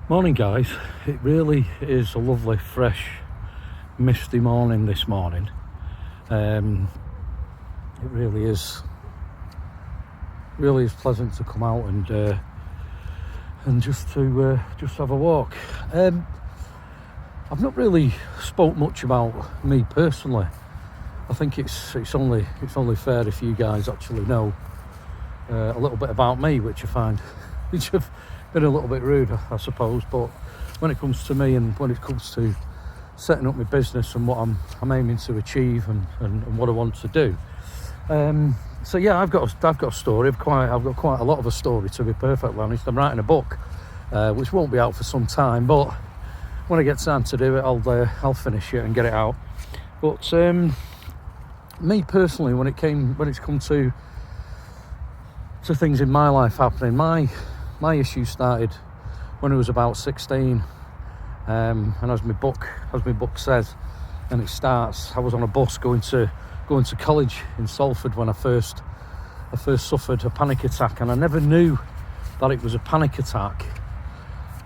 Morning guys, it really is a lovely fresh misty morning this morning. It really is pleasant to come out and just have a walk. I've not really spoke much about me personally. I think it's only fair if you guys actually know a little bit about me, which I find which have been a little bit rude, I suppose, but when it comes to me and when it comes to setting up my business and what I'm aiming to achieve and what I want to do, so yeah, I've got a story. I've got quite a lot of a story, to be perfectly honest. I'm writing a book, which won't be out for some time, but when I get time to do it, I'll finish it and get it out. But me personally, when it's come to things in my life happening, my issue started when I was about 16, and as my book says, and it starts, I was on a bus going to college in Salford when I first suffered a panic attack, and I never knew that it was a panic attack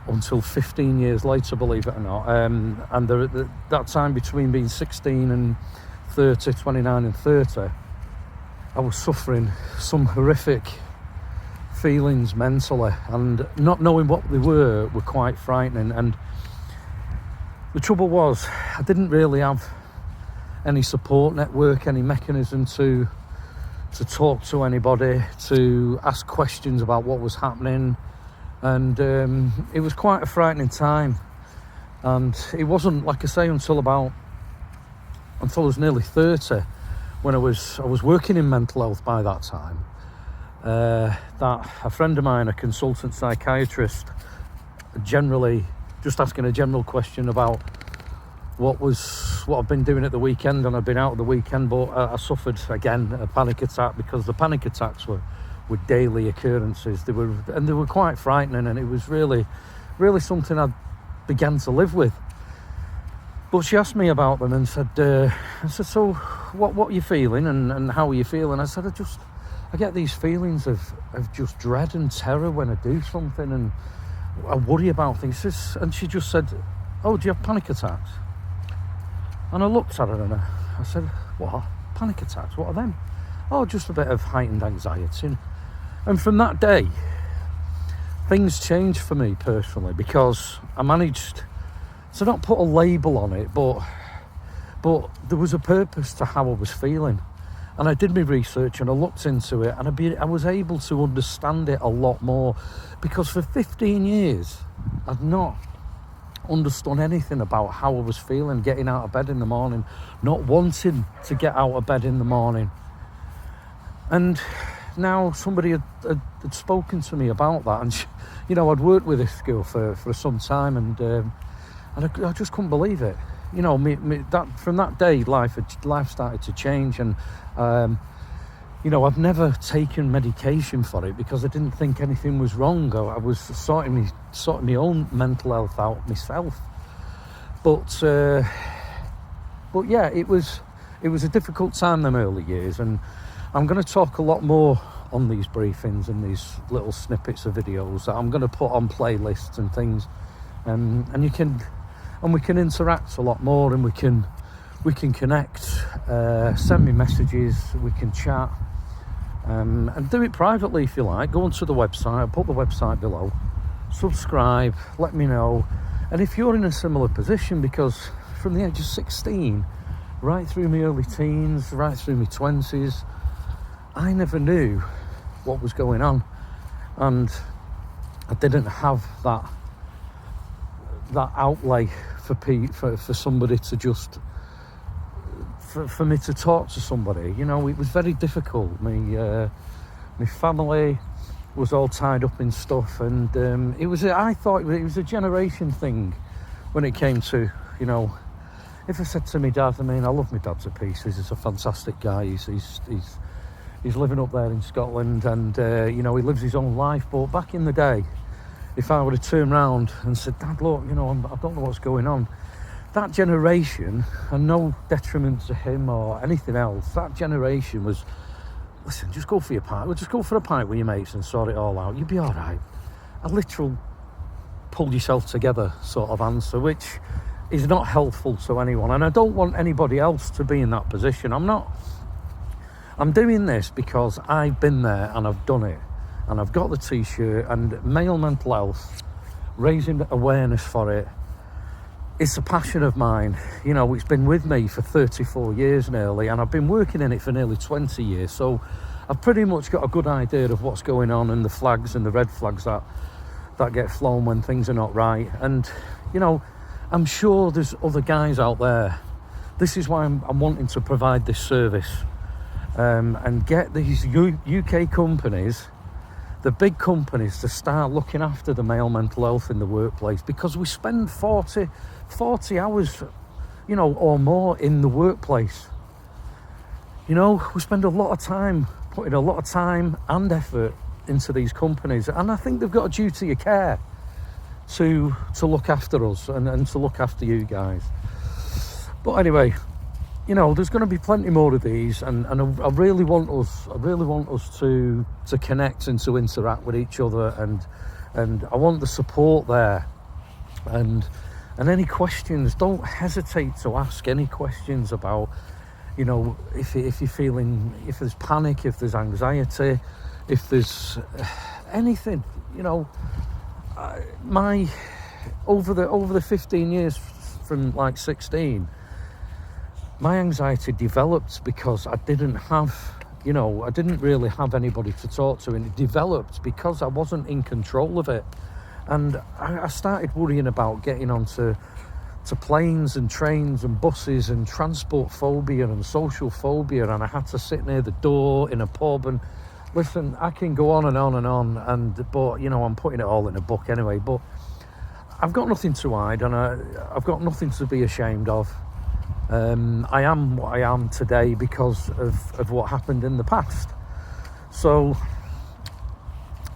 until 15 years later, believe it or not. And that time between being 16 and 30, 29 and 30, I was suffering some horrific feelings mentally, and not knowing what they were quite frightening. And the trouble was, I didn't really have any support network, any mechanism to talk to anybody, to ask questions about what was happening, and it was quite a frightening time. And it wasn't, like I say, until I was nearly 30, when I was working in mental health by that time, that a friend of mine, a consultant psychiatrist, generally just asking a general question about what I've been doing at the weekend, and I've been out at the weekend, but I suffered again a panic attack, because the panic attacks were daily occurrences. They were quite frightening, and it was really something I began to live with. But she asked me about them and said, so what are you feeling and how are you feeling? I said, I get these feelings of just dread and terror when I do something, and I worry about things. And she just said, oh, do you have panic attacks? And I looked at her and I said, what? Panic attacks? What are them? Oh, just a bit of heightened anxiety. And from that day, things changed for me personally, because I managed to not put a label on it, but there was a purpose to how I was feeling. And I did my research and I looked into it, and I was able to understand it a lot more, because for 15 years I'd not understood anything about how I was feeling, getting out of bed in the morning, not wanting to get out of bed in the morning. And now somebody had spoken to me about that, and I'd worked with this girl for some time, and I just couldn't believe it. That from that day, life started to change, and I've never taken medication for it, because I didn't think anything was wrong. I was sorting my own mental health out myself. But yeah, it was a difficult time, them early years, and I'm going to talk a lot more on these briefings and these little snippets of videos that I'm going to put on playlists and things, and we can interact a lot more, and we can connect, send me messages, we can chat, and do it privately if you like. Go onto the website, I'll put the website below, subscribe, let me know. And if you're in a similar position, because from the age of 16 right through my early teens, right through my 20s, I never knew what was going on, and I didn't have that outlay for somebody to just for me to talk to somebody. It was very difficult. My family was all tied up in stuff, and I thought it was a generation thing when it came to, if I said to my dad, I love my dad to pieces. He's a fantastic guy. He's living up there in Scotland, and he lives his own life. But back in the day, if I would have turned around and said, Dad, look, I don't know what's going on, that generation, and no detriment to him or anything else, that generation was, listen, just go for your pint. Just go for a pint with your mates and sort it all out. You'll be all right. A literal pull yourself together sort of answer, which is not helpful to anyone, and I don't want anybody else to be in that position. I'm doing this because I've been there and I've done it, and I've got the t-shirt. And male mental health, raising awareness for it, it's a passion of mine. You know, it's been with me for 34 years nearly, and I've been working in it for nearly 20 years, so I've pretty much got a good idea of what's going on and the flags and the red flags that get flown when things are not right. And you know, I'm sure there's other guys out there. This is why I'm wanting to provide this service, and get these UK companies, the big companies, to start looking after the male mental health in the workplace, because we spend 40 hours, you know, or more in the workplace. You know, we spend a lot of time, putting a lot of time and effort into these companies, and I think they've got a duty of care to look after us and to look after you guys. But anyway, you know, there's going to be plenty more of these, and I really want us to connect and to interact with each other, and I want the support there, and any questions, don't hesitate to ask any questions about, you know, if you're feeling, if there's panic, if there's anxiety, if there's anything, you know. Over the 15 years from like 16, my anxiety developed because I didn't really have anybody to talk to, and it developed because I wasn't in control of it. And I started worrying about getting onto planes and trains and buses, and transport phobia and social phobia, and I had to sit near the door in a pub. And listen, I can go on and on and on, but you know, I'm putting it all in a book anyway. But I've got nothing to hide, and I've got nothing to be ashamed of. I am what I am today because of what happened in the past. So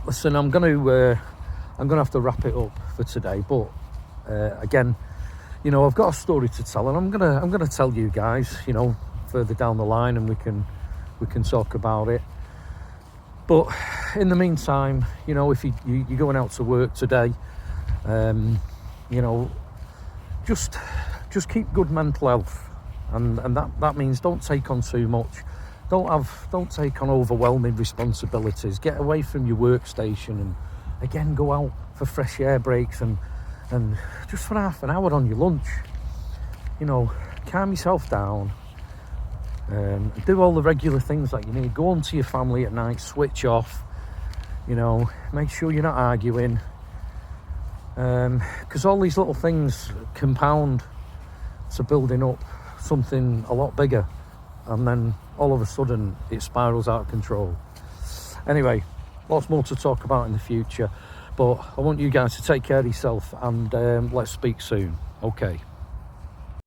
listen, I'm gonna have to wrap it up for today. But again, you know, I've got a story to tell, and I'm gonna tell you guys, you know, further down the line, and we can talk about it. But in the meantime, you know, if you're going out to work today, you know, just keep good mental health, and that means don't take on too much. Don't take on overwhelming responsibilities. Get away from your workstation, and again, go out for fresh air breaks, and just for half an hour on your lunch. You know, calm yourself down. Do all the regular things that you need. Go home to your family at night, switch off, you know, make sure you're not arguing, because all these little things compound to building up something a lot bigger, and then all of a sudden it spirals out of control. Anyway, lots more to talk about in the future, but I want you guys to take care of yourself, and let's speak soon. Okay.